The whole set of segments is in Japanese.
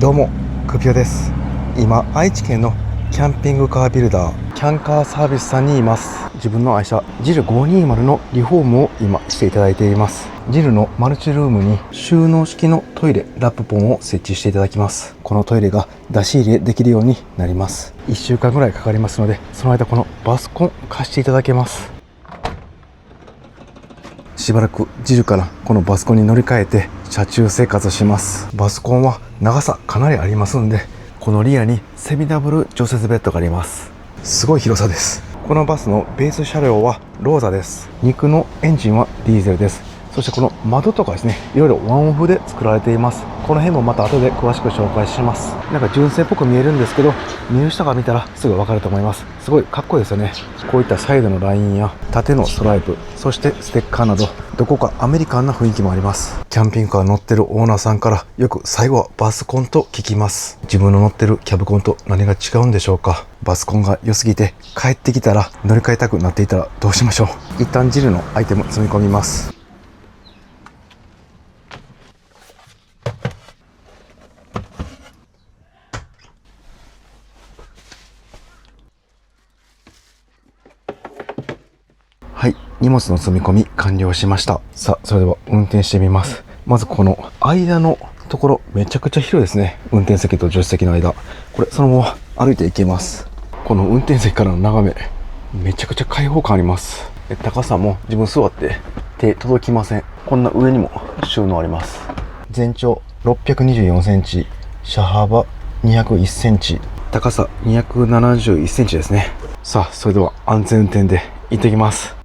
どうも、クピオです。今、愛知県のキャンピングカービルダー、キャンカーサービスさんにいます。自分の愛車、ジル520のリフォームを今していただいています。ジルのマルチルームに収納式のトイレ、ラップポンを設置していただきます。このトイレが出し入れできるようになります。1週間ぐらいかかりますので、その間このバスコン貸していただけます。しばらくジルからこのバスコンに乗り換えて車中生活します。バスコンは長さかなりありますんで、このリアにセミダブル常設ベッドがあります。すごい広さです。このバスのベース車両はローザです。肉のエンジンはディーゼルです。そしてこの窓とかですね、いろいろワンオフで作られています。この辺もまた後で詳しく紹介します。なんか純正っぽく見えるんですけど、入手者が見たらすぐわかると思います。すごいかっこいいですよね。こういったサイドのラインや縦のストライプ、そしてステッカーなど、どこかアメリカンな雰囲気もあります。キャンピングカー乗ってるオーナーさんからよく最後はバスコンと聞きます。自分の乗ってるキャブコンと何が違うんでしょうか。バスコンが良すぎて帰ってきたら乗り換えたくなっていたらどうしましょう。一旦ジルのアイテム積み込みます。はい、荷物の積み込み完了しました。さあ、それでは運転してみます。まずこの間のところめちゃくちゃ広いですね。運転席と助手席の間。これそのまま歩いていけます。この運転席からの眺め、めちゃくちゃ開放感あります。高さも自分座って手届きません。こんな上にも収納あります。全長624センチ、車幅201センチ、高さ271センチですね。さあ、それでは安全運転で行ってきます。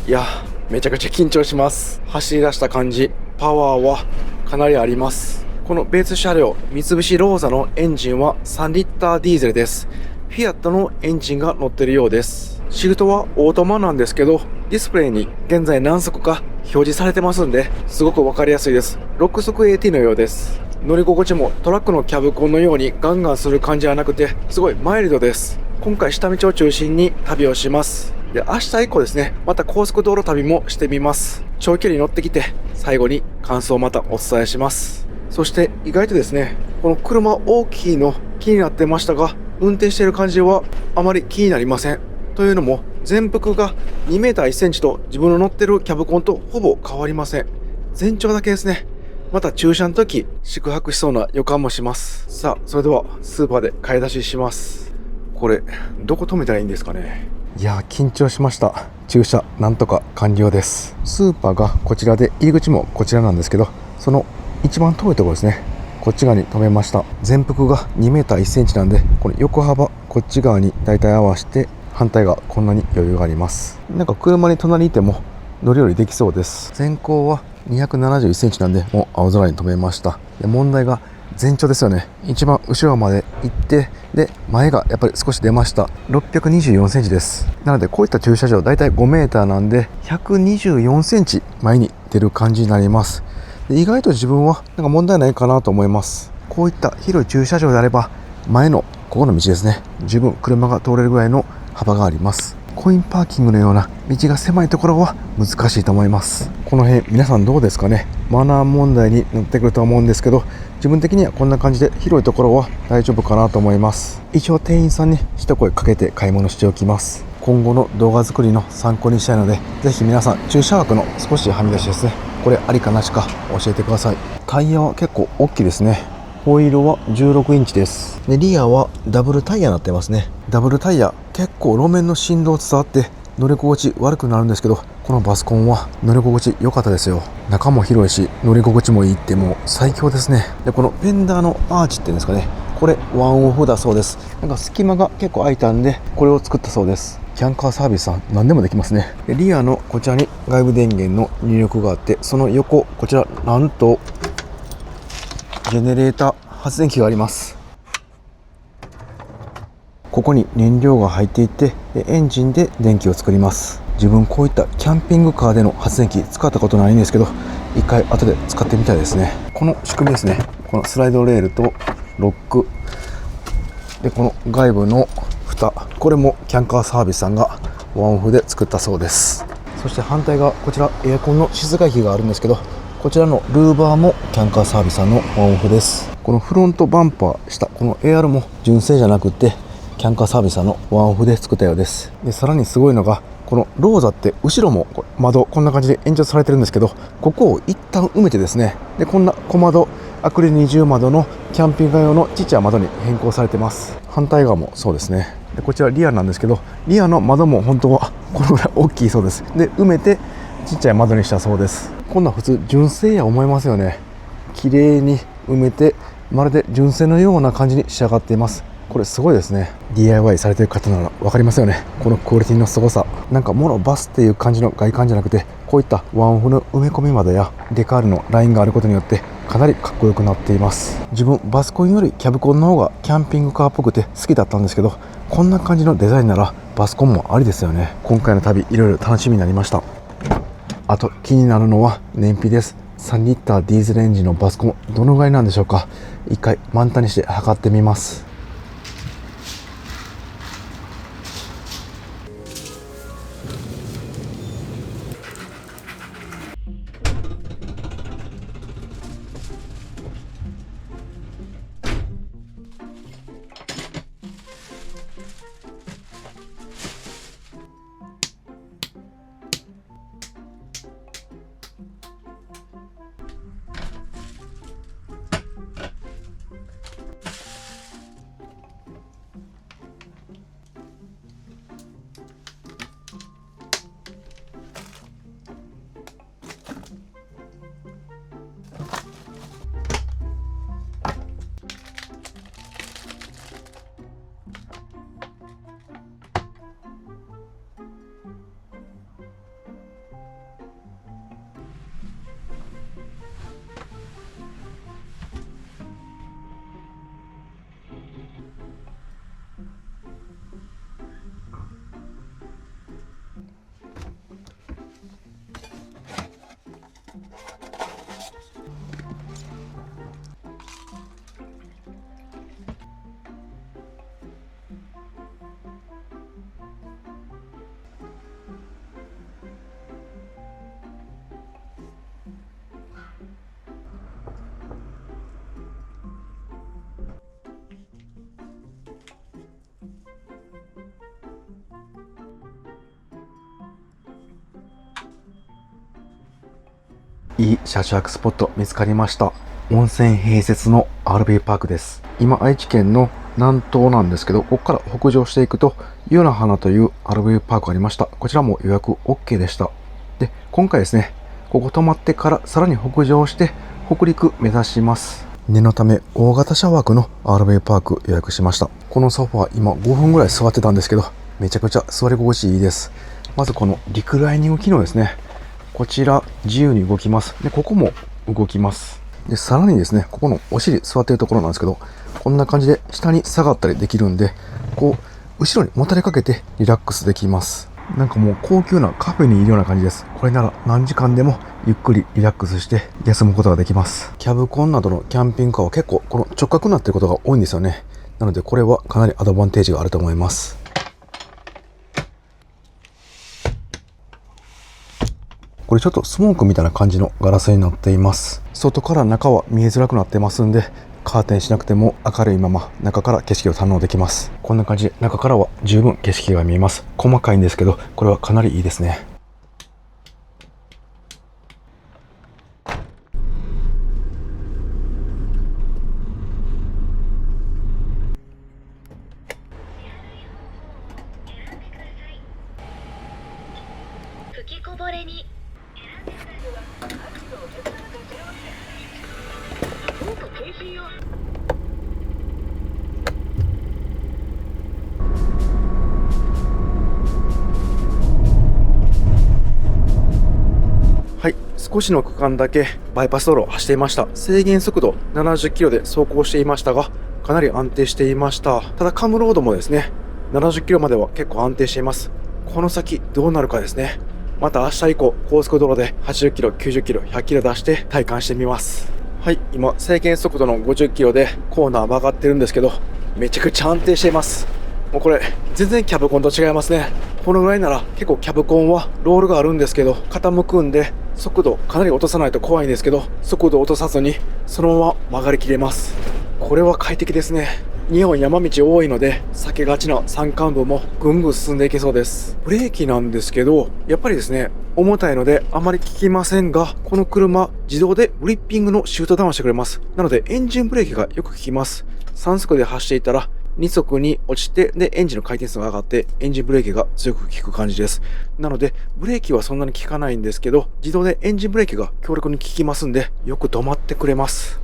いや、めちゃくちゃ緊張します。走り出した感じ、パワーはかなりあります。このベース車両、三菱ローザのエンジンは3リッターディーゼルです。フィアットのエンジンが乗ってるようです。シフトはオートマなんですけど、ディスプレイに現在何速か表示されてますんで、すごくわかりやすいです。6速 AT のようです。乗り心地もトラックのキャブコンのようにガンガンする感じはなくて、すごいマイルドです。今回下道を中心に旅をします。で、明日以降ですね、また高速道路旅もしてみます。長距離乗ってきて、最後に感想をまたお伝えします。そして意外とですね、この車大きいの気になってましたが、運転している感じはあまり気になりません。というのも、全幅が2メーター1センチと自分の乗ってるキャブコンとほぼ変わりません。全長だけですね。また駐車の時、宿泊しそうな予感もします。さあ、それではスーパーで買い出しします。これ、どこ止めたらいいんですかね。いやー、緊張しました。駐車なんとか完了です。スーパーがこちらで、入り口もこちらなんですけど、その一番遠いところですね、こっち側に止めました。全幅が2メーター1センチなんで、この横幅こっち側にだいたい合わせて、反対側こんなに余裕があります。なんか車に隣にいても乗り降りできそうです。前高は271センチなんで、もう青空に止めました。で、問題が全長ですよね。一番後ろまで行って、で、前がやっぱり少し出ました。624センチです。なので、こういった駐車場、だいたい5メーターなんで、124センチ前に出る感じになります。で、意外と自分はなんか問題ないかなと思います。こういった広い駐車場であれば、前のここの道ですね、十分車が通れるぐらいの幅があります。コインパーキングのような道が狭いところは難しいと思います。この辺皆さんどうですかね。マナー問題になってくると思うんですけど、自分的にはこんな感じで広いところは大丈夫かなと思います。一応店員さんに一声かけて買い物しておきます。今後の動画作りの参考にしたいので、ぜひ皆さん駐車枠の少しはみ出しですね、これありかなしか教えてください。タイヤは結構大きいですね。ホイールは16インチです。で、リアはダブルタイヤになってますね。ダブルタイヤ、結構路面の振動伝わって乗り心地悪くなるんですけど、このバスコンは乗り心地良かったですよ。中も広いし、乗り心地もいいって、もう最強ですね。で、このフェンダーのアーチっていうんですかね、これワンオフだそうです。なんか隙間が結構空いたんで、これを作ったそうです。キャンカーサービスさん、何でもできますね。で、リアのこちらに外部電源の入力があって、その横、こちらなんとジェネレーター、発電機があります。ここに燃料が入っていて、エンジンで電気を作ります。自分こういったキャンピングカーでの発電機使ったことないんですけど、一回後で使ってみたいですね。この仕組みですね。このスライドレールとロックで、この外部の蓋、これもキャンカーサービスさんがワンオフで作ったそうです。そして反対側、こちらエアコンの室外機があるんですけど、こちらのルーバーもキャンカーサービスさんのワンオフです。このフロントバンパー下、この AR も純正じゃなくてキャンカーサービスさんのワンオフで作ったようです。で、さらにすごいのが、このローザって後ろも窓こんな感じで延長されてるんですけど、ここを一旦埋めてですね、でこんな小窓、アクリル二重窓のキャンピングカー用のちっちゃい窓に変更されてます。反対側もそうですね。でこちらリアなんですけど、リアの窓も本当はこのぐらい大きいそうです。で埋めてちっちゃい窓にしたそうです。こんな普通純正や思いますよね。綺麗に埋めてまるで純正のような感じに仕上がっています。これすごいですね。 DIY されてる方なら分かりますよね、このクオリティのすごさ。なんかモノバスっていう感じの外観じゃなくて、こういったワンオフの埋め込み窓やデカールのラインがあることによってかなりかっこよくなっています。自分バスコンよりキャブコンの方がキャンピングカーっぽくて好きだったんですけど、こんな感じのデザインならバスコンもありですよね。今回の旅いろいろ楽しみになりました。あと気になるのは燃費です。3リッターディーゼルエンジンのバスコンどのぐらいなんでしょうか。一回満タンにして測ってみます。いい車中泊スポット見つかりました。温泉併設の RV パークです。今愛知県の南東なんですけど、ここから北上していくと湯の花という RV パークがありました。こちらも予約 OK でした。で、今回ですね、ここ泊まってからさらに北上して北陸目指します。念のため大型車枠の RV パーク予約しました。このソファー今5分ぐらい座ってたんですけど、めちゃくちゃ座り心地いいです。まずこのリクライニング機能ですね。こちら自由に動きます。で、ここも動きます。で、さらにですね、ここのお尻座っているところなんですけど、こんな感じで下に下がったりできるんで、こう後ろにもたれかけてリラックスできます。なんかもう高級なカフェにいるような感じです。これなら何時間でもゆっくりリラックスして休むことができます。キャブコンなどのキャンピングカーは結構この直角になっていることが多いんですよね。なのでこれはかなりアドバンテージがあると思います。これちょっとスモークみたいな感じのガラスになっています。外から中は見えづらくなってますんで、カーテンしなくても明るいまま中から景色を堪能できます。こんな感じで中からは十分景色が見えます。細かいんですけど、これはかなりいいですね。吹きこぼれにはい、少しの区間だけバイパス道路を走っていました。制限速度70キロで走行していましたが、かなり安定していました。ただカムロードもですね、70キロまでは結構安定しています。この先どうなるかですね。また明日以降高速道路で80キロ、90キロ、100キロ出して体感してみます。はい、今制限速度の50キロでコーナー曲がってるんですけど、めちゃくちゃ安定しています。もうこれ全然キャブコンと違いますね。このぐらいなら結構キャブコンはロールがあるんですけど、傾くんで速度かなり落とさないと怖いんですけど、速度を落とさずにそのまま曲がりきれます。これは快適ですね。日本山道多いので避けがちな山間部もぐんぐん進んでいけそうです。ブレーキなんですけど、やっぱりですね、重たいのであまり効きませんが、この車自動でグリッピングのシュートダウンしてくれます。なのでエンジンブレーキがよく効きます。3速で走っていたら2速に落ちて、でエンジンの回転数が上がってエンジンブレーキが強く効く感じです。なのでブレーキはそんなに効かないんですけど、自動でエンジンブレーキが強力に効きますんで、よく止まってくれます。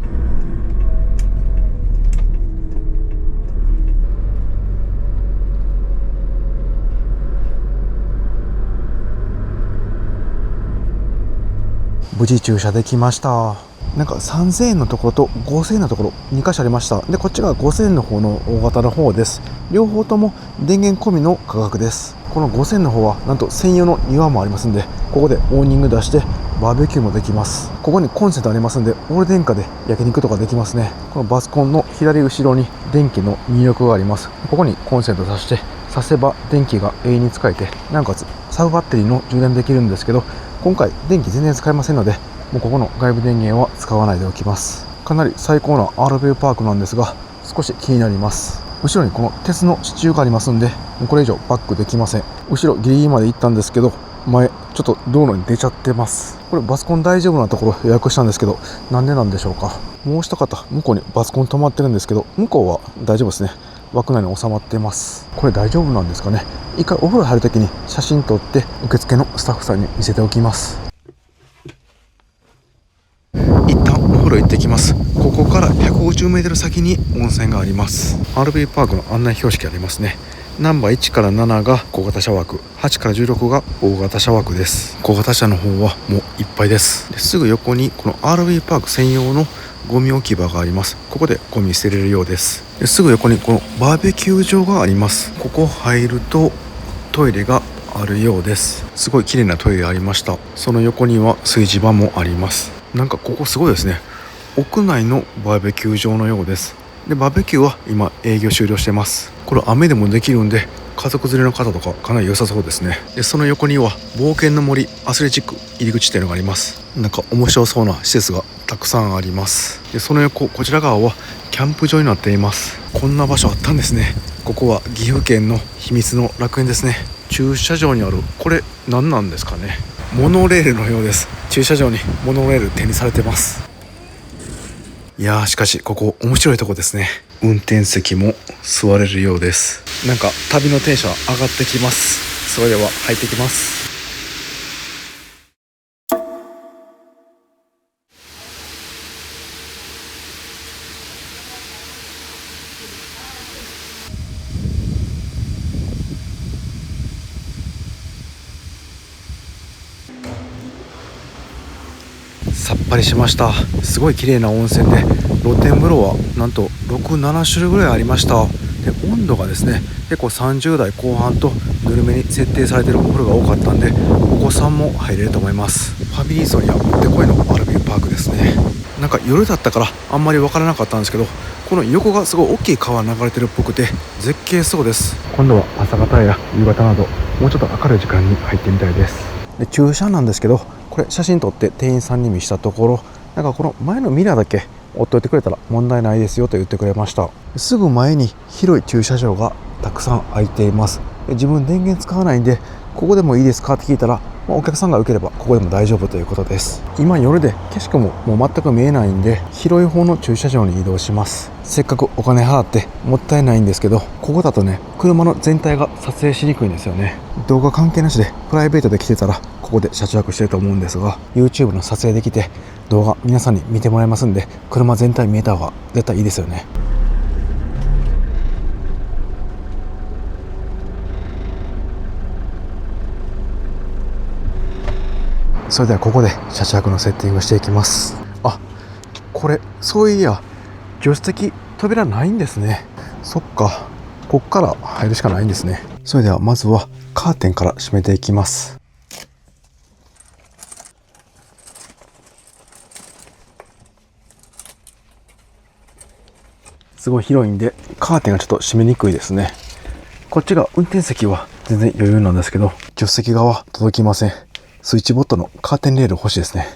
無事駐車できました。なんか3000円のところと5000円のところ2箇所ありました。で、こっちが5000円の方の大型の方です。両方とも電源込みの価格です。この5000円の方はなんと専用の庭もありますんで、ここでオーニング出してバーベキューもできます。ここにコンセントありますんで、オール電化で焼肉とかできますね。このバスコンの左後ろに電気の入力があります。ここにコンセント挿して挿せば電気が永遠に使えて、なおかつサブバッテリーの充電できるんですけど、今回電気全然使いませんので、もうここの外部電源は使わないでおきます。かなり最高な RV パークなんですが、少し気になります。後ろにこの鉄の支柱がありますんで、もうこれ以上バックできません。後ろギリギリまで行ったんですけど、前ちょっと道路に出ちゃってます。これバスコン大丈夫なところ予約したんですけど、なんでなんでしょうか。もう一方向こうにバスコン止まってるんですけど、向こうは大丈夫ですね。枠内に収まってます。これ大丈夫なんですかね。一回お風呂入るときに写真撮って受付のスタッフさんに見せておきます。一旦お風呂行ってきます。ここから150メートル先に温泉があります。 RV パークの案内標識ありますね。ナンバー1から7が小型車枠、8から16が大型車枠です。小型車の方はもういっぱいです。すぐ横にこの RV パーク専用のゴミ置き場があります。ここでゴミ捨てれるようです。すぐ横にこのバーベキュー場があります。ここ入るとトイレがあるようです。すごい綺麗なトイレありました。その横には炊事場もあります。なんかここすごいですね。屋内のバーベキュー場のようです。で、バーベキューは今営業終了してます。これ雨でもできるんで、家族連れの方とかかなり良さそうですね。で、その横には冒険の森アスレチック入り口っていうのがあります。なんか面白そうな施設がたくさんあります。で、その横、こちら側はキャンプ場になっています。こんな場所あったんですね。ここは岐阜県の秘密の楽園ですね。駐車場にあるこれ何なんですかね。モノレールのようです。駐車場にモノレール展示されてます。いやー、しかしここ面白いとこですね。運転席も座れるようです。なんか旅のテンション上がってきます。それでは入ってきます。さっぱりしました。すごい綺麗な温泉で、露天風呂はなんと6、7種類ぐらいありました。で、温度がですね、結構30代後半とぬるめに設定されているお風呂が多かったんで、お子さんも入れると思います。ファミリー層にはもってこいの RV パークですね。なんか夜だったからあんまり分からなかったんですけど、この横がすごい大きい川流れてるっぽくて絶景そうです。今度は朝方や夕方などもうちょっと明るい時間に入ってみたいです。で、駐車なんですけど、これ写真撮って店員さんに見したところ、なんかこの前のミラーだけ追っといてくれたら問題ないですよと言ってくれました。すぐ前に広い駐車場がたくさん空いています。自分電源使わないんで、ここでもいいですかって聞いたら、お客さんが受ければここでも大丈夫ということです。今夜で景色ももう全く見えないんで、広い方の駐車場に移動します。せっかくお金払ってもったいないんですけど、ここだとね、車の全体が撮影しにくいんですよね。動画関係なしでプライベートで来てたらここで車中泊してると思うんですが、 YouTube の撮影できて動画皆さんに見てもらえますんで、車全体見えた方が絶対いいですよね。それではここで車中泊のセッティングしていきます。あ、これそういや助手席扉ないんですね。そっか、こっから入るしかないんですね。それではまずはカーテンから閉めていきます。すごい広いんで、カーテンがちょっと閉めにくいですね。こっちが運転席は全然余裕なんですけど、助手席側は届きません。スイッチボットのカーテンレール欲しいですね。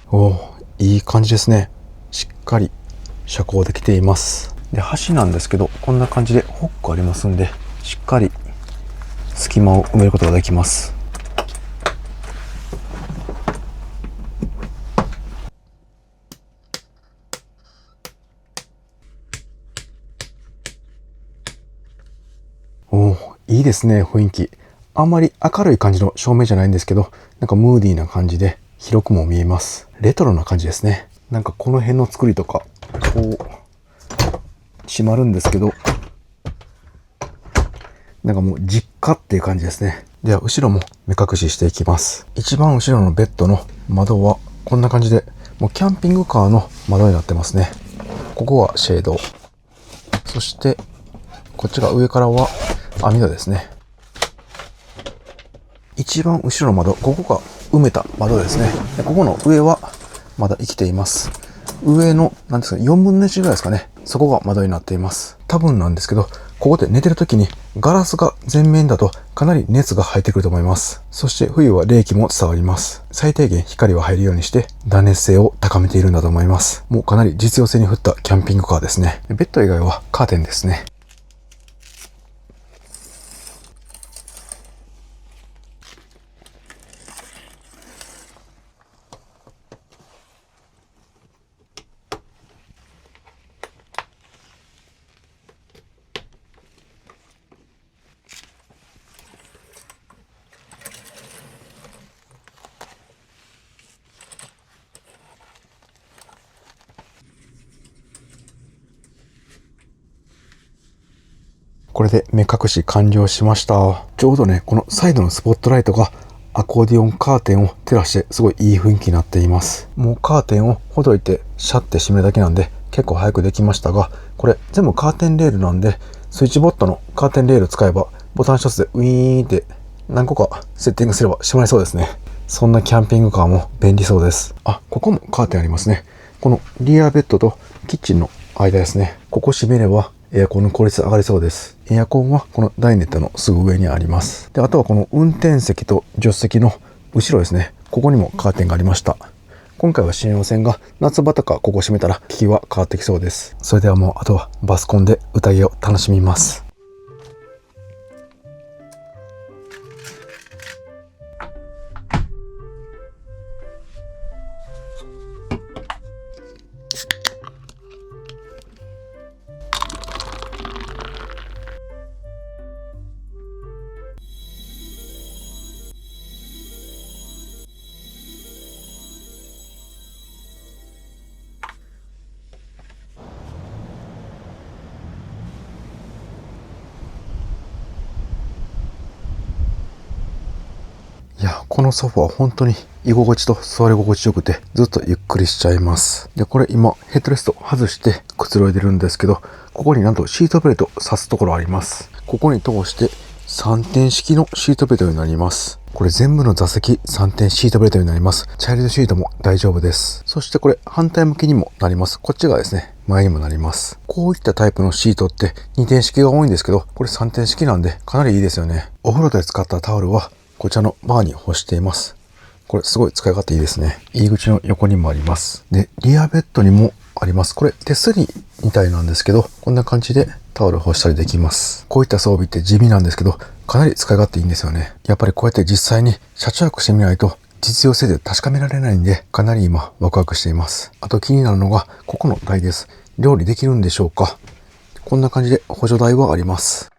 おー、いい感じですね。しっかり遮光できています。で、橋なんですけど、こんな感じでホックありますんで、しっかり隙間を埋めることができます。おー、いいですね、雰囲気。あんまり明るい感じの照明じゃないんですけど、なんかムーディーな感じで広くも見えます。レトロな感じですね。なんかこの辺の作りとか、こう、閉まるんですけど、なんかもう実家っていう感じですね。では後ろも目隠ししていきます。一番後ろのベッドの窓はこんな感じで、もうキャンピングカーの窓になってますね。ここはシェード。そしてこっちが上からは網戸ですね。一番後ろの窓、ここが埋めた窓ですね。でここの上はまだ生きています。上の、なんですか、4分の1ぐらいですかね。そこが窓になっています。多分なんですけど、ここで寝てる時にガラスが全面だとかなり熱が入ってくると思います。そして冬は冷気も伝わります。最低限光は入るようにして断熱性を高めているんだと思います。もうかなり実用性に振ったキャンピングカーですね。ベッド以外はカーテンですね。これで目隠し完了しました。ちょうどね、このサイドのスポットライトがアコーディオンカーテンを照らしてすごいいい雰囲気になっています。もうカーテンをほどいてシャッて閉めるだけなんで結構早くできましたが、これ全部カーテンレールなんで、スイッチボットのカーテンレール使えばボタン一つでウィーンって何個かセッティングすれば閉まりそうですね。そんなキャンピングカーも便利そうです。あ、ここもカーテンありますね。このリアベッドとキッチンの間ですね。ここ閉めればエアコンの効率上がりそうです。エアコンはこのダイネットのすぐ上にあります。で、あとはこの運転席と助手席の後ろですね。ここにもカーテンがありました。今回は新幹線が夏場とかここ閉めたら効きは変わってきそうです。それではもうあとはバスコンで宴を楽しみます。いや、このソファは本当に居心地と座り心地よくてずっとゆっくりしちゃいます。で、これ今ヘッドレスト外してくつろいでるんですけど、ここになんとシートベルト挿すところあります。ここに通して3点式のシートベルトになります。これ全部の座席3点シートベルトになります。チャイルドシートも大丈夫です。そしてこれ反対向きにもなります。こっちがですね、前にもなります。こういったタイプのシートって2点式が多いんですけど、これ3点式なんでかなりいいですよね。お風呂で使ったタオルはこちらのバーに干しています。これすごい使い勝手いいですね。入り口の横にもあります。で、リアベッドにもあります。これ手すりみたいなんですけど、こんな感じでタオル干したりできます。こういった装備って地味なんですけど、かなり使い勝手いいんですよね。やっぱりこうやって実際に車中泊してみないと実用性で確かめられないんで、かなり今ワクワクしています。あと気になるのが、ここの台です。料理できるんでしょうか？こんな感じで補助台はあります。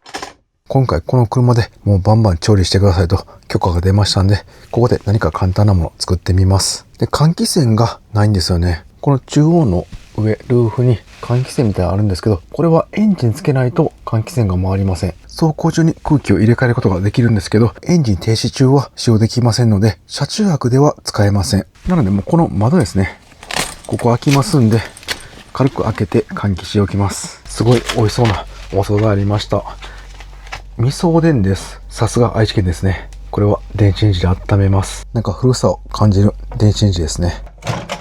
今回この車でもうバンバン調理してくださいと許可が出ましたんで、ここで何か簡単なものを作ってみます。で、換気扇がないんですよね。この中央の上、ルーフに換気扇みたいなのあるんですけど、これはエンジンつけないと換気扇が回りません。走行中に空気を入れ替えることができるんですけど、エンジン停止中は使用できませんので、車中泊では使えません。なのでもうこの窓ですね。ここ開きますんで、軽く開けて換気しておきます。すごい美味しそうなお惣菜ありました。味噌おでんです。さすが愛知県ですね。これは電子レンジで温めます。なんか古さを感じる電子レンジですね。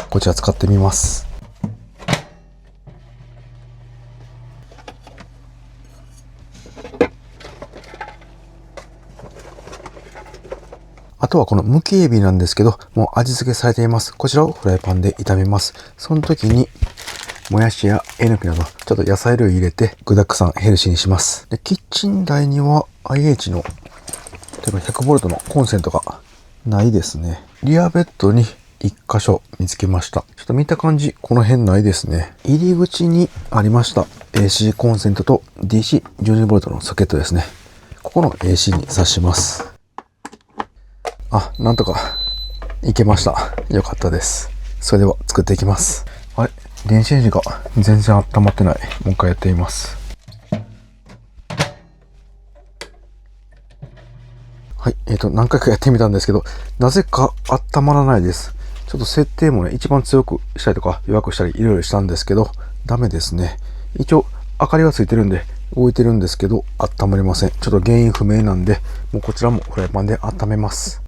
こちら使ってみます。あとはこのむきエビなんですけど、もう味付けされています。こちらをフライパンで炒めます。その時に、もやしやえのきなど、ちょっと野菜類入れて、具沢山ヘルシーにします。で、キッチン台には IH の、例えば 100V のコンセントがないですね。リアベッドに1箇所見つけました。ちょっと見た感じ、この辺ないですね。入り口にありました AC コンセントと DC12V のソケットですね。ここの AC に挿します。あ、なんとかいけました。よかったです。それでは作っていきます。あれ、電子レンジが全然温まってない。もう一回やってみます。はい、何回かやってみたんですけど、なぜか温まらないです。ちょっと設定もね、一番強くしたりとか弱くしたりいろいろしたんですけど、ダメですね。一応、明かりはついてるんで、動いてるんですけど、温まりません。ちょっと原因不明なんで、もうこちらもフライパンで温めます。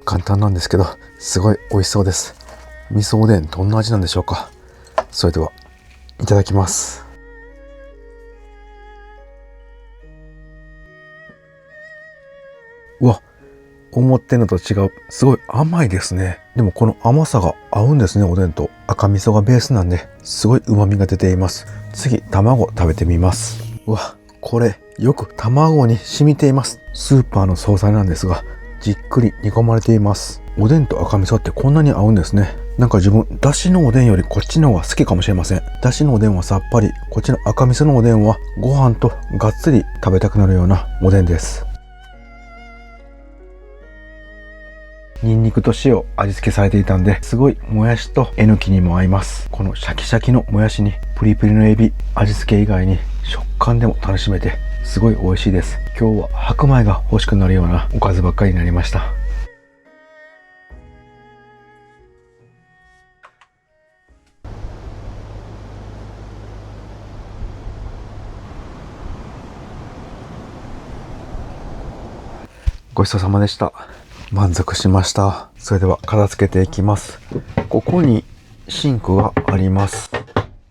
簡単なんですけど、すごい美味しそうです。味噌おでんどんな味なんでしょうか。それでは、いただきます。うわ、思ってんのと違う。すごい甘いですね。でもこの甘さが合うんですね、おでんと。赤味噌がベースなんで、すごい旨味が出ています。次、卵食べてみます。うわ、これ、よく卵に染みています。スーパーの惣菜なんですが、じっくり煮込まれています。おでんと赤味噌ってこんなに合うんですね。なんか自分、だしのおでんよりこっちの方が好きかもしれません。だしのおでんはさっぱり、こっちの赤味噌のおでんはご飯とがっつり食べたくなるようなおでんです。ニンニクと塩味付けされていたんで、すごいもやしとえのきにも合います。このシャキシャキのもやしにプリプリのエビ、味付け以外に食感でも楽しめて、すごい美味しいです。今日は白米が欲しくなるようなおかずばっかりになりました。ごちそうさまでした。満足しました。それでは片付けていきます。ここにシンクがあります。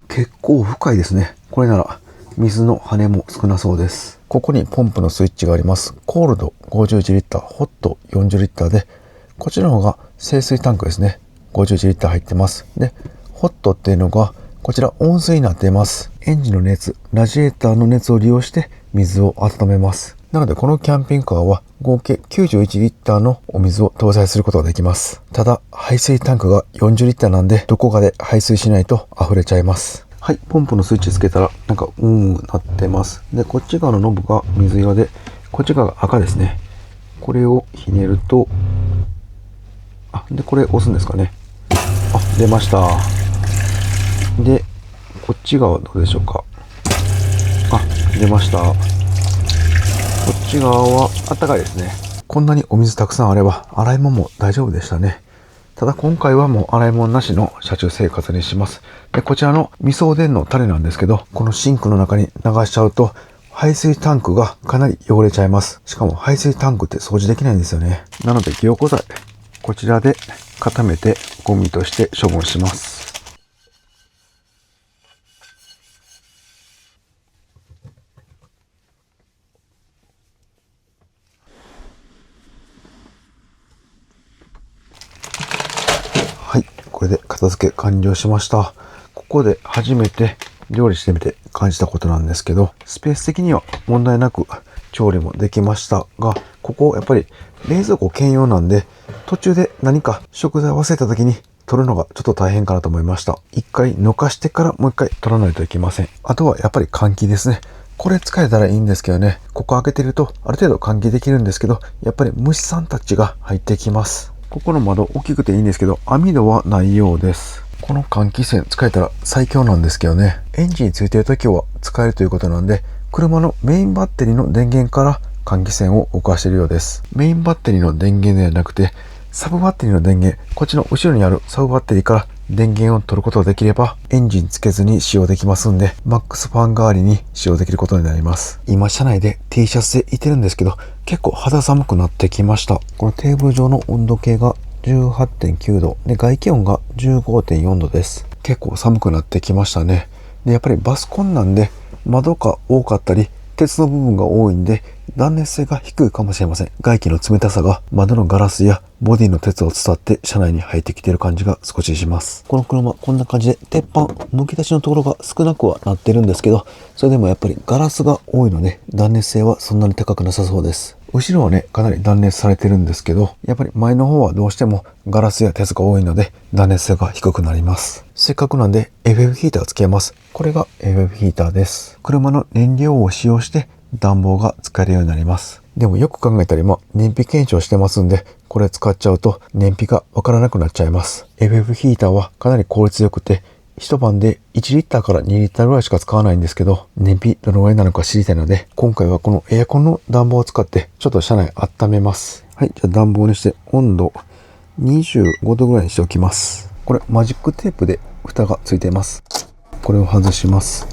結構深いですね。これなら水の跳ねも少なそうです。ここにポンプのスイッチがあります。コールド51リッター、ホット40リッターで、こちらの方が清水タンクですね。51リッター入ってます。で、ホットっていうのが、こちら温水になっています。エンジンの熱、ラジエーターの熱を利用して水を温めます。なのでこのキャンピングカーは合計91リッターのお水を搭載することができます。ただ、排水タンクが40リッターなんで、どこかで排水しないと溢れちゃいます。はい、ポンプのスイッチつけたら、なんか、なってます。で、こっち側のノブが水色で、こっち側が赤ですね。これをひねると、で、これ押すんですかね。出ました。で、こっち側どうでしょうか。出ました。こっち側はあったかいですね。こんなにお水たくさんあれば、洗い物も大丈夫でしたね。ただ今回はもう洗い物なしの車中生活にします。で、こちらの味噌おでんのタレなんですけど、このシンクの中に流しちゃうと、排水タンクがかなり汚れちゃいます。しかも排水タンクって掃除できないんですよね。なので凝固剤こちらで固めてゴミとして処分します。はい、これで片付け完了しました。ここで初めて料理してみて感じたことなんですけど、スペース的には問題なく調理もできましたが、ここやっぱり冷蔵庫兼用なんで、途中で何か食材を忘れた時に取るのがちょっと大変かなと思いました。一回寝かしてからもう一回取らないといけません。あとはやっぱり換気ですね。これ使えたらいいんですけどね、ここ開けてるとある程度換気できるんですけど、やっぱり虫さんたちが入ってきます。ここの窓大きくていいんですけど、網戸はないようです。この換気扇使えたら最強なんですけどね。エンジンついてる時は使えるということなんで、車のメインバッテリーの電源から換気扇を動かしているようです。メインバッテリーの電源ではなくて、サブバッテリーの電源、こっちの後ろにあるサブバッテリーから電源を取ることができれば、エンジンつけずに使用できますんで、マックスファン代わりに使用できることになります。今、車内で T シャツでいてるんですけど、結構肌寒くなってきました。このテーブル上の温度計が 18.9 度で、外気温が 15.4 度です。結構寒くなってきましたね。で、やっぱりバスコンなんで、窓が多かったり、鉄の部分が多いんで、断熱性が低いかもしれません。外気の冷たさが窓のガラスやボディの鉄を伝って車内に入ってきている感じが少しします。この車、こんな感じで鉄板、剥き出しのところが少なくはなってるんですけど、それでもやっぱりガラスが多いので、断熱性はそんなに高くなさそうです。後ろはね、かなり断熱されてるんですけど、やっぱり前の方はどうしてもガラスや鉄が多いので、断熱性が低くなります。せっかくなんで FF ヒーターをつけます。これが FF ヒーターです。車の燃料を使用して暖房が使えるようになります。でもよく考えたら燃費検証してますんで、これ使っちゃうと燃費がわからなくなっちゃいます。FF ヒーターはかなり効率よくて、一晩で1リッターから2リッターぐらいしか使わないんですけど、燃費どのぐらいなのか知りたいので、今回はこのエアコンの暖房を使ってちょっと車内温めます。はい、じゃあ暖房にして温度25度ぐらいにしておきます。これマジックテープで蓋がついています。これを外します。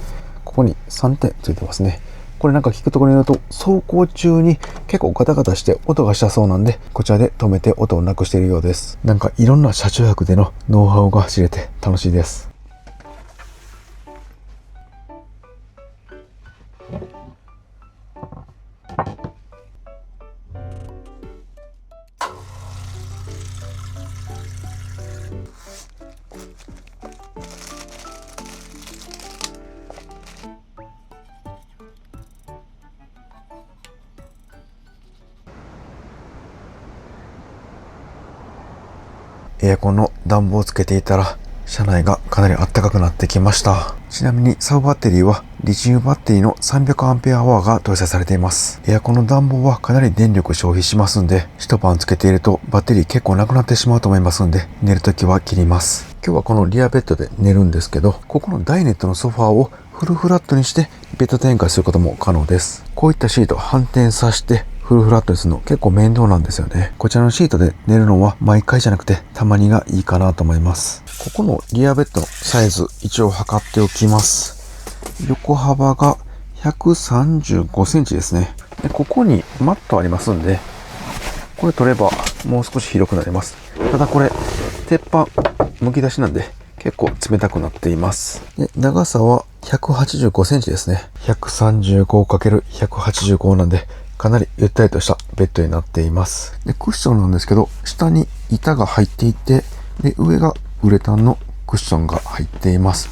ここに3点ついてますね。これなんか聞くところによると、走行中に結構ガタガタして音がしたそうなんで、こちらで止めて音をなくしているようです。なんかいろんな車中泊でのノウハウが知れて楽しいです。エアコンの暖房をつけていたら、車内がかなり暖かくなってきました。ちなみにサブバッテリーはリチウムバッテリーの 300Ah が搭載されています。エアコンの暖房はかなり電力消費しますんで、一晩つけているとバッテリー結構なくなってしまうと思いますんで、寝るときは切ります。今日はこのリアベッドで寝るんですけど、ここのダイネットのソファーをフルフラットにしてベッド展開することも可能です。こういったシートを反転させてフルフラットにするの結構面倒なんですよね。こちらのシートで寝るのは毎回じゃなくてたまにがいいかなと思います。ここのリアベッドのサイズ一応測っておきます。横幅が135センチですね。で、ここにマットありますんで、これ取ればもう少し広くなります。ただこれ鉄板剥き出しなんで結構冷たくなっています。で、長さは185センチですね。135×185 なんでかなりゆったりとしたベッドになっています。で、クッションなんですけど、下に板が入っていて、で、上がウレタンのクッションが入っています。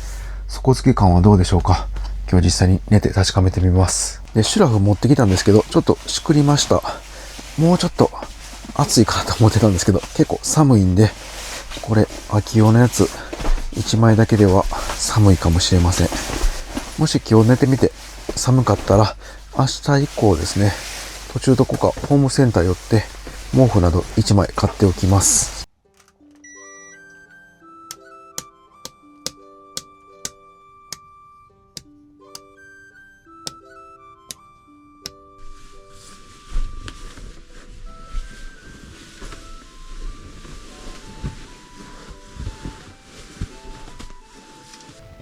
底付き感はどうでしょうか。今日実際に寝て確かめてみます。で、シュラフ持ってきたんですけど、ちょっとしくりました。もうちょっと暑いかなと思ってたんですけど、結構寒いんで、これ、秋用のやつ、1枚だけでは寒いかもしれません。もし今日寝てみて寒かったら、明日以降ですね、途中どこかホームセンター寄って毛布など1枚買っておきます。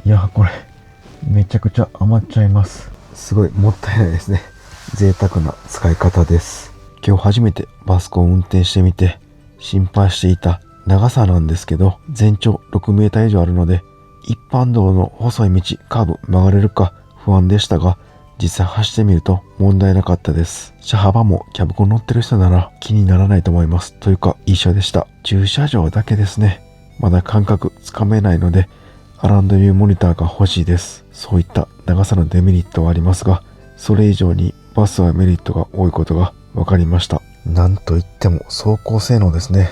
いや、これめちゃくちゃ余っちゃいます。すごいもったいないですね。贅沢な使い方です。今日初めてバスコを運転してみて、心配していた長さなんですけど、全長6メーター以上あるので、一般道の細い道、カーブ曲がれるか不安でしたが、実際走ってみると問題なかったです。車幅もキャブコン乗ってる人なら気にならないと思います。というか一緒でした。駐車場だけですね。まだ感覚つかめないので、アランドビューモニターが欲しいです。そういった長さのデメリットはありますが、それ以上にバスはメリットが多いことが分かりました。なんといっても走行性能ですね。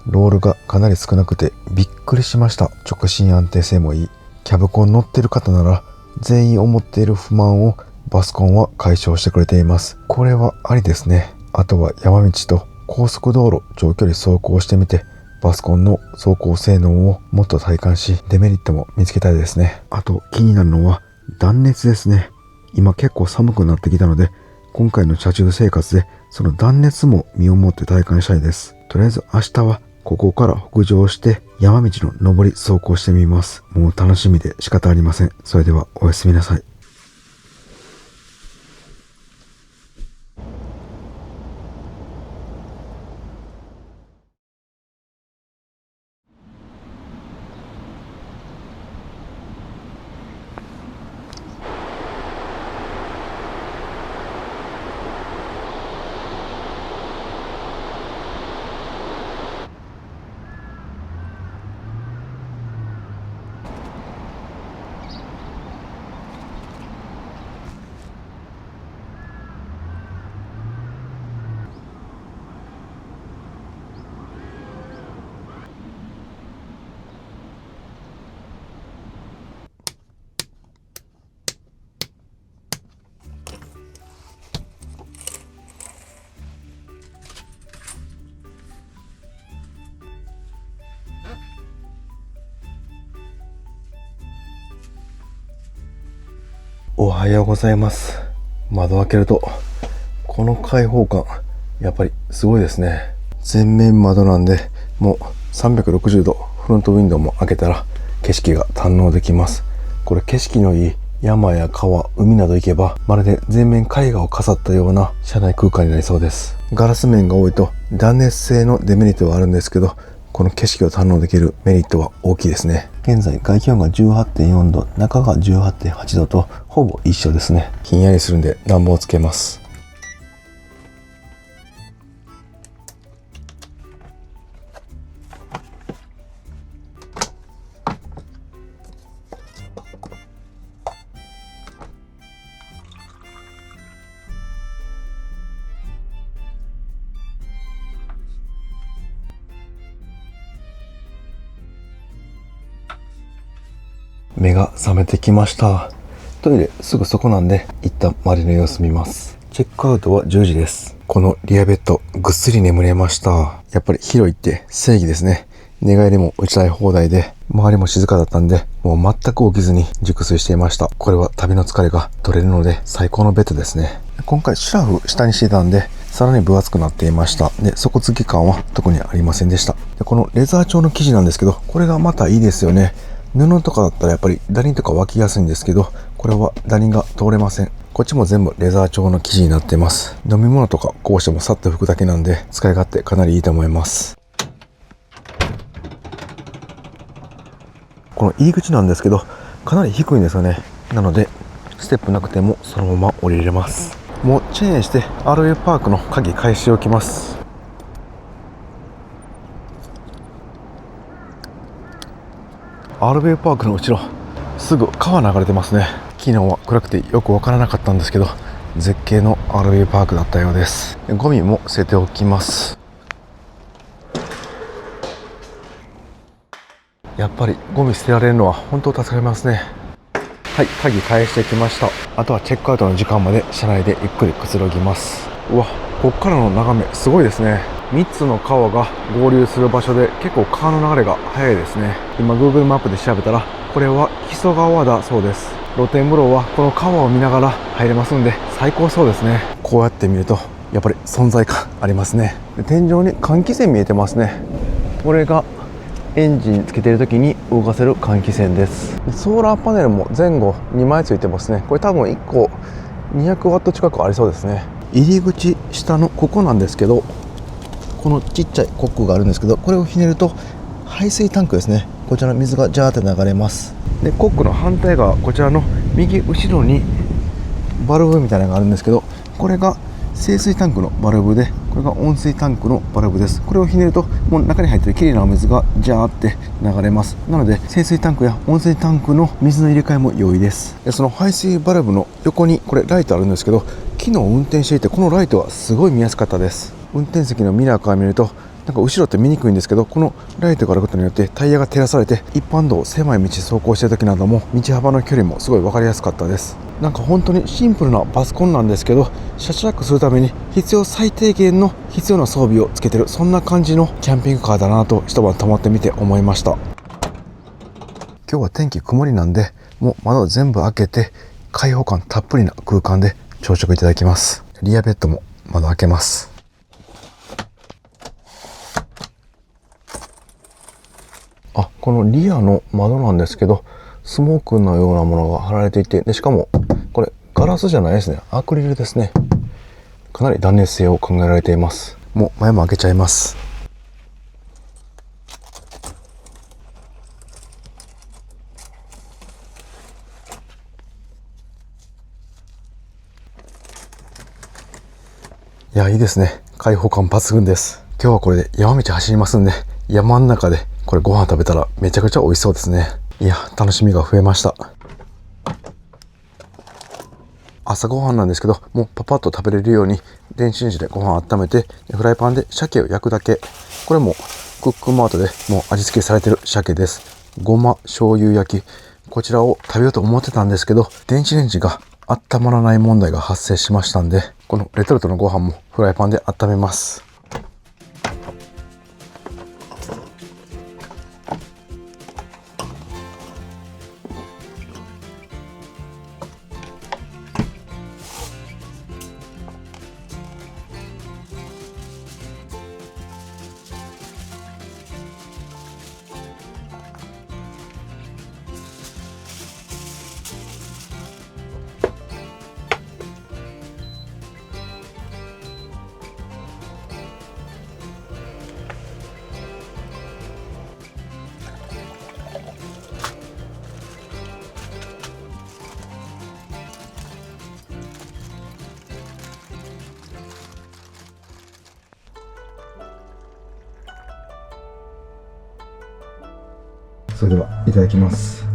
ロールがかなり少なくてびっくりしました。直進安定性もいい。キャブコン乗ってる方なら全員思っている不満をバスコンは解消してくれています。これはありですね。あとは山道と高速道路長距離走行してみて、バスコンの走行性能をもっと体感し、デメリットも見つけたいですね。あと気になるのは断熱ですね。今結構寒くなってきたので、今回の車中生活でその断熱も身をもって体感したいです。とりあえず明日はここから北上して山道の上り走行してみます。もう楽しみで仕方ありません。それではおやすみなさい。おはようございます。窓開けるとこの開放感やっぱりすごいですね。全面窓なんで、もう360度フロントウィンドウも開けたら景色が堪能できます。これ景色のいい山や川、海など行けばまるで全面絵画を飾ったような車内空間になりそうです。ガラス面が多いと断熱性のデメリットはあるんですけど、この景色を堪能できるメリットは大きいですね。現在外気温が 18.4 度、中が 18.8 度とほぼ一緒ですね。ひんやりするんで暖房をつけます。目が覚めてきました。トイレすぐそこなんで一旦周りの様子見ます。チェックアウトは10時です。このリアベッドぐっすり眠れました。やっぱり広いって正義ですね。寝返りも打ちたい放題で、周りも静かだったんでもう全く起きずに熟睡していました。これは旅の疲れが取れるので最高のベッドですね。今回シュラフ下にしてたんでさらに分厚くなっていました。で、底付き感は特にありませんでした。で、このレザー調の生地なんですけど、これがまたいいですよね。布とかだったらやっぱりダニとか湧きやすいんですけど、これはダニが通れません。こっちも全部レザー調の生地になっています。飲み物とかこうしてもさっと拭くだけなんで使い勝手かなりいいと思います。この入り口なんですけどかなり低いんですよね。なのでステップなくてもそのまま降りれます。もうチェーンして RV パークの鍵返しておきます。RV パークの後ろすぐ川流れてますね。昨日は暗くてよくわからなかったんですけど、絶景の RV パークだったようです。ゴミも捨てておきます。やっぱりゴミ捨てられるのは本当助かりますね。はい、鍵返してきました。あとはチェックアウトの時間まで車内でゆっくりくつろぎます。うわ、こっからの眺めすごいですね。3つの川が合流する場所で結構川の流れが速いですね。今 Google マップで調べたらこれは木曽川だそうです。露天風呂はこの川を見ながら入れますんで最高そうですね。こうやって見るとやっぱり存在感ありますね。で、天井に換気扇見えてますね。これがエンジンつけている時に動かせる換気扇です。ソーラーパネルも前後2枚ついてますね。これ多分1個200ワット近くありそうですね。入り口下のここなんですけど、このちっちゃいコックがあるんですけど、これをひねると排水タンクですね、こちらの水がジャーって流れます。でコックの反対側、こちらの右後ろにバルブみたいなのがあるんですけど、これが清水タンクのバルブで、これが温水タンクのバルブです。これをひねるともう中に入っているきれいなお水がジャーって流れます。なので清水タンクや温水タンクの水の入れ替えも容易です。でその排水バルブの横にこれライトあるんですけど、昨日運転していてこのライトはすごい見やすかったです。運転席のミラーから見るとなんか後ろって見にくいんですけど、このライトがあることによってタイヤが照らされて、一般道狭い道走行してる時なども道幅の距離もすごい分かりやすかったです。なんか本当にシンプルなバスコンなんですけど、車中泊するために必要最低限の必要な装備をつけてる、そんな感じのキャンピングカーだなと一晩泊まってみて思いました。今日は天気曇りなんで、もう窓全部開けて開放感たっぷりな空間で朝食いただきます。リアベッドも窓開けます。このリアの窓なんですけど、スモークのようなものが貼られていて、でしかもこれガラスじゃないですね、アクリルですね。かなり断熱性を考えられています。もう前も開けちゃいます。いや、いいですね。開放感抜群です。今日はこれで山道走りますんで、山の中でこれご飯食べたらめちゃくちゃ美味しそうですね。いや、楽しみが増えました。朝ごはんなんですけど、もうパパッと食べれるように電子レンジでご飯温めて、フライパンで鮭を焼くだけ。これもクックマートでもう味付けされてる鮭です。ごま醤油焼き、こちらを食べようと思ってたんですけど、電子レンジが温まらない問題が発生しましたんで、このレトルトのご飯もフライパンで温めます。それではいただきます。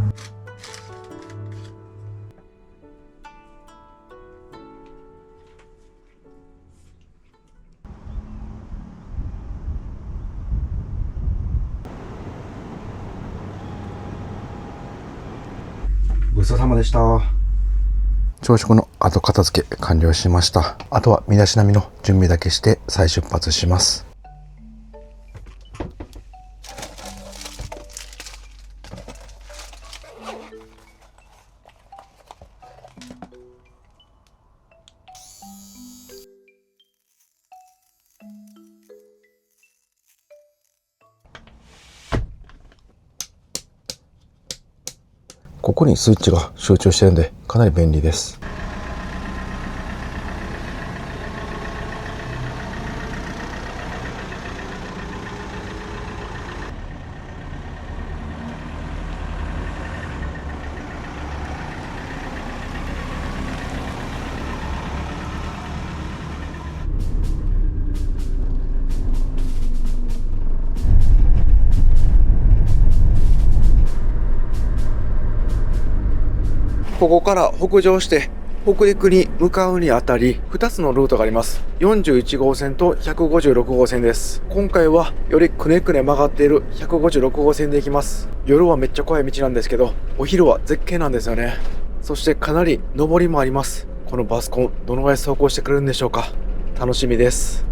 ごちそうさまでした。朝食の後片付け完了しました。あとは身だしなみの準備だけして再出発します。ここにスイッチが集中してるんでかなり便利です。ここから北上して北陸に向かうにあたり2つのルートがあります。41号線と156号線です。今回はよりくねくね曲がっている156号線で行きます。夜はめっちゃ怖い道なんですけど、お昼は絶景なんですよね。そしてかなり上りもあります。このバスコンどのぐらい走行してくれるんでしょうか。楽しみです。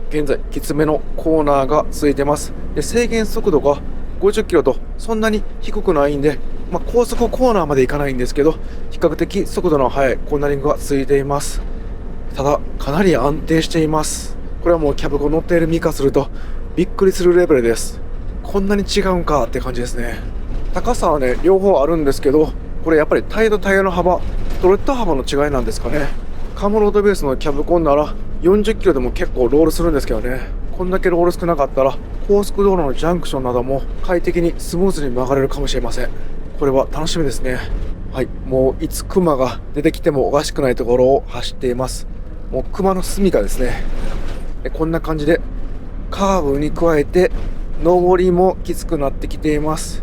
現在きつめのコーナーが続いてます。で制限速度が50キロとそんなに低くないんで、高速コーナーまで行かないんですけど、比較的速度の速いコーナリングが続いています。ただかなり安定しています。これはもうキャブコン乗っている身からするとびっくりするレベルです。こんなに違うんかって感じですね。高さはね両方あるんですけど、これやっぱりタイヤとタイヤの幅、ストレッド幅の違いなんですかね。カムロードベースのキャブコンなら40キロでも結構ロールするんですけどね。こんだけロール少なかったら高速道路のジャンクションなども快適にスムーズに曲がれるかもしれません。これは楽しみですね。はい、もういつクマが出てきてもおかしくないところを走っています。もうクマの住処ですね。こんな感じでカーブに加えて上りもきつくなってきています。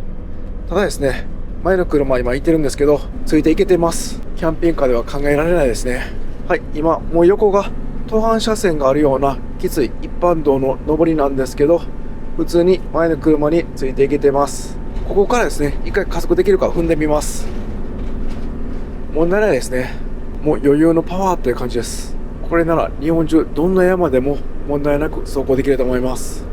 ただですね、前の車今いてるんですけどついていけてます。キャンピングカーでは考えられないですね。はい、今もう横が登坂車線があるようなきつい一般道の上りなんですけど、普通に前の車についていけてます。ここからですね、一回加速できるか踏んでみます。問題ないですね。もう余裕のパワーという感じです。これなら日本中どんな山でも問題なく走行できると思います。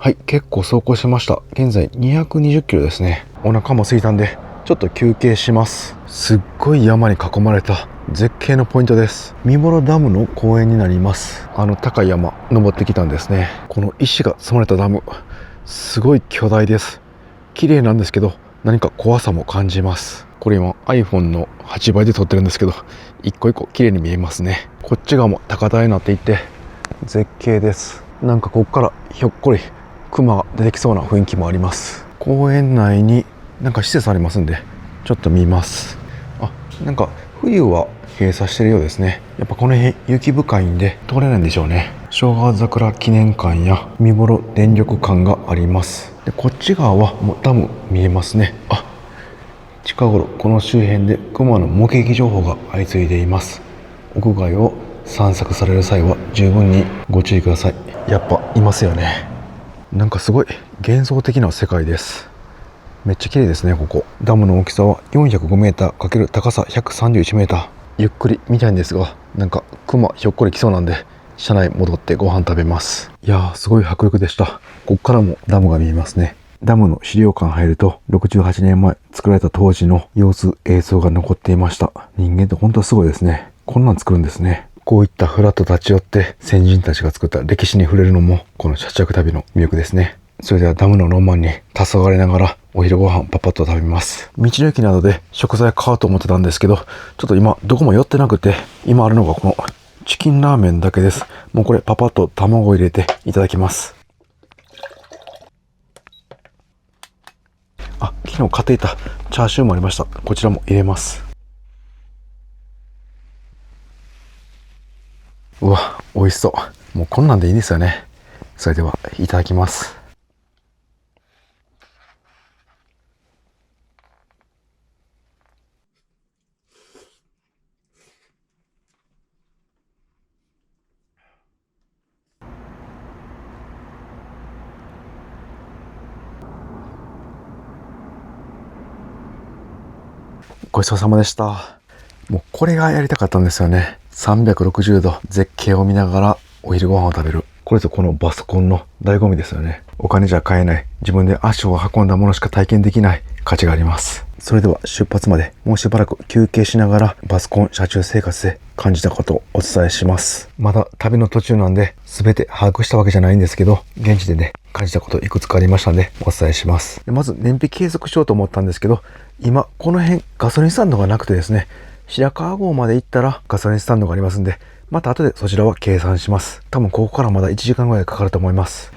はい、結構走行しました。現在220キロですね。お腹も空いたんでちょっと休憩します。すっごい山に囲まれた絶景のポイントです。三幌ダムの公園になります。高い山登ってきたんですね。この石が積まれたダム、すごい巨大です。綺麗なんですけど何か怖さも感じます。これ今 iPhone の8倍で撮ってるんですけど、一個一個綺麗に見えますね。こっち側も高台になっていって絶景です。なんかここからひょっこりクマが出てきそうな雰囲気もあります。公園内になんか施設ありますんでちょっと見ます。なんか冬は閉鎖してるようですね。やっぱこの辺雪深いんで通れないんでしょうね。正月桜記念館や三幌電力館があります。でこっち側はもうダム見えますね。近頃この周辺でクマの目撃情報が相次いでいます。屋外を散策される際は十分にご注意ください。やっぱいますよね。なんかすごい幻想的な世界です。めっちゃ綺麗ですね。ここダムの大きさは 405m× 高さ 131m。 ゆっくり見たいんですが、なんかクマひょっこり来そうなんで車内戻ってご飯食べます。いやーすごい迫力でした。ここからもダムが見えますね。ダムの資料館入ると68年前作られた当時の様子映像が残っていました。人間って本当はすごいですね。こんなん作るんですね。こういったフラット立ち寄って先人たちが作った歴史に触れるのもこの車中旅の魅力ですね。それではダムのロマンに黄昏れながらお昼ご飯パパッと食べます。道の駅などで食材買おうと思ってたんですけど、ちょっと今どこも寄ってなくて、今あるのがこのチキンラーメンだけです。もうこれパパッと卵を入れていただきます。昨日買っていたチャーシューもありました。こちらも入れます。うわ、美味しそう。もうこんなんでいいですよね。それではいただきます。ごちそうさまでした。もうこれがやりたかったんですよね。360度絶景を見ながらお昼ご飯を食べる。これぞこのバスコンの醍醐味ですよね。お金じゃ買えない、自分で足を運んだものしか体験できない価値があります。それでは出発までもうしばらく休憩しながらバスコン車中生活で感じたことをお伝えします。まだ旅の途中なんで全て把握したわけじゃないんですけど、現地でね感じたこといくつかありましたのでお伝えします。まず燃費計測しようと思ったんですけど、今この辺ガソリンスタンドがなくてですね、白川郷まで行ったらガソリンスタンドがありますんで、また後でそちらは計算します。多分ここからまだ1時間ぐらいかかると思います。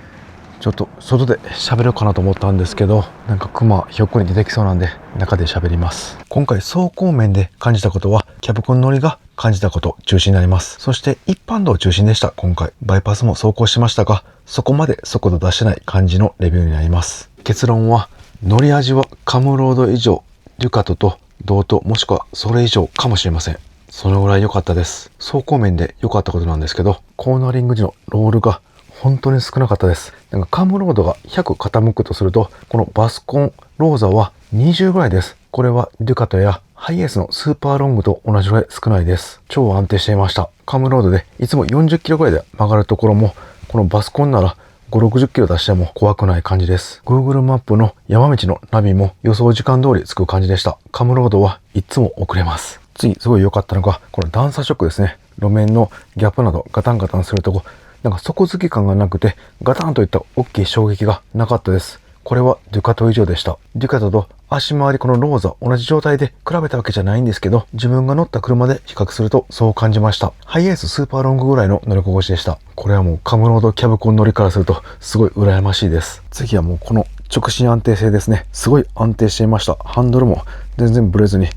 ちょっと外で喋ろうかなと思ったんですけど、なんかクマひょっこり出てきそうなんで中で喋ります。今回走行面で感じたことはキャブコン乗りが感じたこと中心になります。そして一般道中心でした。今回バイパスも走行しましたが、そこまで速度出してない感じのレビューになります。結論は乗り味はカムロード以上デュカトと同等、もしくはそれ以上かもしれません。そのぐらい良かったです。走行面で良かったことなんですけど、コーナリング時のロールが本当に少なかったです。なんかカムロードが100傾くとすると、このバスコンローザは20ぐらいです。これはデュカトやハイエースのスーパーロングと同じぐらい少ないです。超安定していました。カムロードでいつも40キロぐらいで曲がるところも、このバスコンなら5、60キロ出しても怖くない感じです。Google マップの山道のナビも予想時間通り着く感じでした。カムロードはいつも遅れます。次、すごい良かったのが、この段差ショックですね。路面のギャップなどガタンガタンするとこ、なんか底付き感がなくて、ガタンといった大きい衝撃がなかったです。これはデュカト以上でした。デュカトと足回りこのローザ同じ状態で比べたわけじゃないんですけど、自分が乗った車で比較するとそう感じました。ハイエーススーパーロングぐらいの乗り心地でした。これはもうカムロードキャブコン乗りからするとすごい羨ましいです。次はもうこの直進安定性ですね。すごい安定していました。ハンドルも全然ブレずに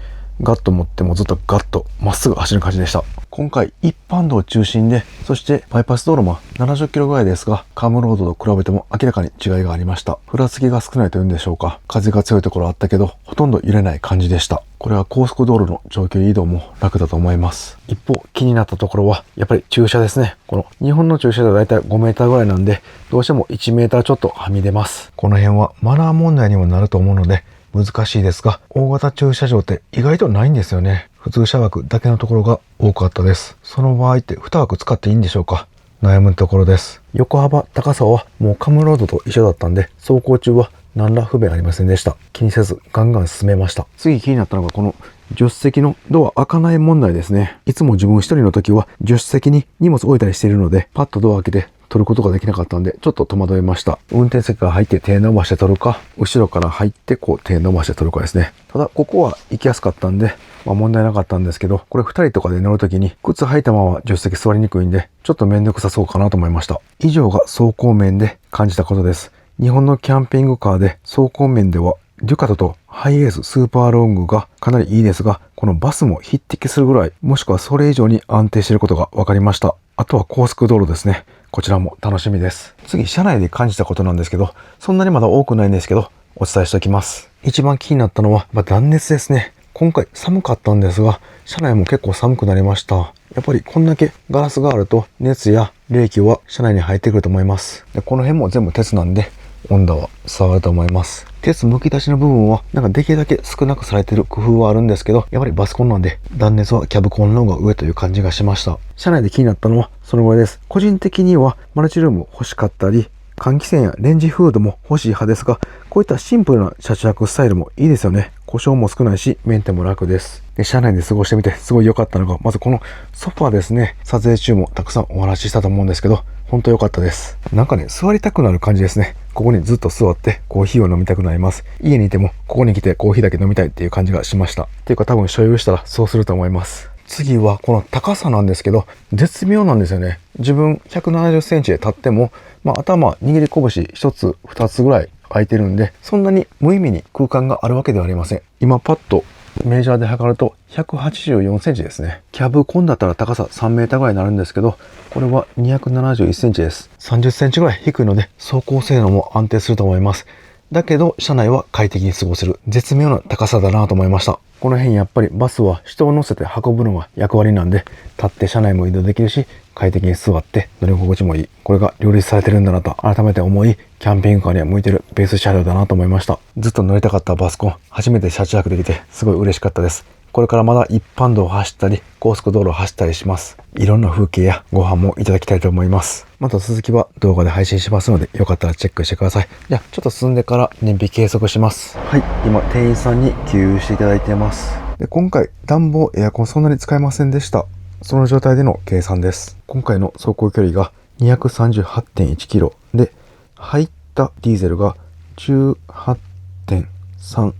ガッと持ってもずっとガッとまっすぐ走る感じでした。今回一般道中心で、そしてバイパス道路も70キロぐらいですが、カムロードと比べても明らかに違いがありました。ふらつきが少ないというんでしょうか。風が強いところあったけど、ほとんど揺れない感じでした。これは高速道路の長距離移動も楽だと思います。一方、気になったところは、やっぱり駐車ですね。この日本の駐車ではだいたい5メーターぐらいなんで、どうしても1メーターちょっとはみ出ます。この辺はマナー問題にもなると思うので、難しいですが、大型駐車場って意外とないんですよね。普通車枠だけのところが多かったです。その場合って2枠使っていいんでしょうか？悩むところです。横幅、高さはもうカムロードと一緒だったんで、走行中は何ら不便ありませんでした。気にせずガンガン進めました。次気になったのがこの助手席のドア開かない問題ですね。いつも自分一人の時は助手席に荷物置いたりしているので、パッとドア開けて取ることができなかったんで、ちょっと戸惑いました。運転席から入って手伸ばして取るか、後ろから入ってこう手伸ばして取るかですね。ただ、ここは行きやすかったんで、問題なかったんですけど、これ2人とかで乗るときに靴履いたまま助手席座りにくいんで、ちょっとめんどくさそうかなと思いました。以上が走行面で感じたことです。日本のキャンピングカーで走行面では、デュカトとハイエーススーパーロングがかなりいいですが、このバスも匹敵するぐらい、もしくはそれ以上に安定していることが分かりました。あとは高速道路ですね。こちらも楽しみです。次、車内で感じたことなんですけど、そんなにまだ多くないんですけど、お伝えしておきます。一番気になったのは、断熱ですね。今回寒かったんですが、車内も結構寒くなりました。やっぱりこんだけガラスがあると、熱や冷気は車内に入ってくると思います。で、この辺も全部鉄なんで、温度は伝わると思います。鉄むき出しの部分はなんかできるだけ少なくされている工夫はあるんですけど、やっぱりバスコンなんで断熱はキャブコンの方が上という感じがしました。車内で気になったのはそのぐらいです。個人的にはマルチルーム欲しかったり、換気扇やレンジフードも欲しい派ですが、こういったシンプルな車中泊スタイルもいいですよね。故障も少ないし、メンテも楽です。で、車内で過ごしてみてすごい良かったのが、まずこのソファーですね。撮影中もたくさんお話ししたと思うんですけど、本当良かったです。なんかね、座りたくなる感じですね。ここにずっと座ってコーヒーを飲みたくなります。家にいてもここに来てコーヒーだけ飲みたいっていう感じがしました。っていうか多分所有したらそうすると思います。次はこの高さなんですけど、絶妙なんですよね。自分170センチで立っても、頭握り拳1つ2つぐらい空いてるんで、そんなに無意味に空間があるわけではありません。今パッとメジャーで測ると184センチですね。キャブコンだったら高さ3メーターぐらいになるんですけど、これは271センチです。30センチぐらい低いので、走行性能も安定すると思います。だけど、車内は快適に過ごせる。絶妙な高さだなと思いました。この辺やっぱりバスは人を乗せて運ぶのが役割なんで、立って車内も移動できるし、快適に座って乗り心地もいい。これが両立されてるんだなと改めて思い、キャンピングカーには向いてるベース車両だなと思いました。ずっと乗りたかったバスコン、初めて車中泊できてすごい嬉しかったです。これからまだ一般道を走ったり、高速道路を走ったりします。いろんな風景やご飯もいただきたいと思います。また続きは動画で配信しますので、よかったらチェックしてください。じゃあ、ちょっと進んでから燃費計測します。はい、今店員さんに給油していただいています。で、今回暖房、エアコンそんなに使えませんでした。その状態での計算です。今回の走行距離が 238.1 キロで、入ったディーゼルが 18.3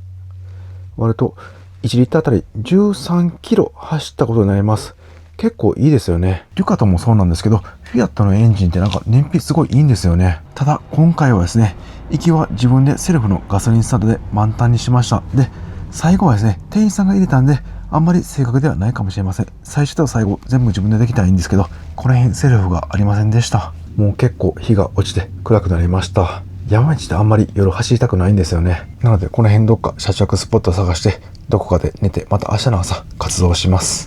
割ると1リッターあたり13キロ走ったことになります。結構いいですよね。デュカトもそうなんですけど、フィアットのエンジンってなんか燃費すごいいいんですよね。ただ今回はですね、行きは自分でセルフのガソリンスタンドで満タンにしました。で、最後はですね、店員さんが入れたんで、あんまり正確ではないかもしれません。最初と最後全部自分でできたらいいんですけど、この辺セルフがありませんでした。もう結構日が落ちて暗くなりました。山道ってあんまり夜走りたくないんですよね。なのでこの辺どっか車中泊スポットを探して、どこかで寝てまた明日の朝活動します。